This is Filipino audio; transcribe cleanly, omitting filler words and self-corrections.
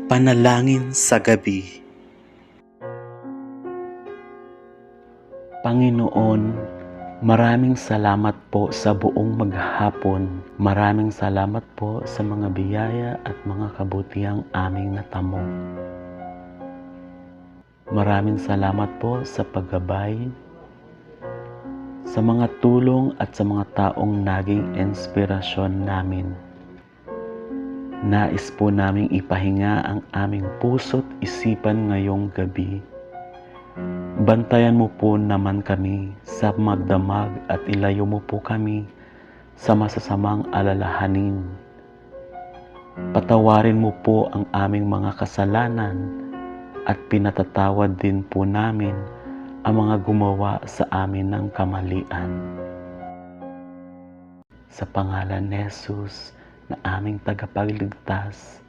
Panalangin sa gabi. Panginoon, maraming salamat po sa buong maghapon. Maraming salamat po sa mga biyaya at mga kabutihang aming natamo. Maraming salamat po sa paggabay, sa mga tulong at sa mga taong naging inspirasyon namin. Nais po naming ipahinga ang aming puso't isipan ngayong gabi. Bantayan mo po naman kami sa magdamag at ilayo mo po kami sa masasamang alalahanin. Patawarin mo po ang aming mga kasalanan at pinatatawad din po namin ang mga gumawa sa amin ng kamalian. Sa pangalan ni Jesus na aming tagapagligtas,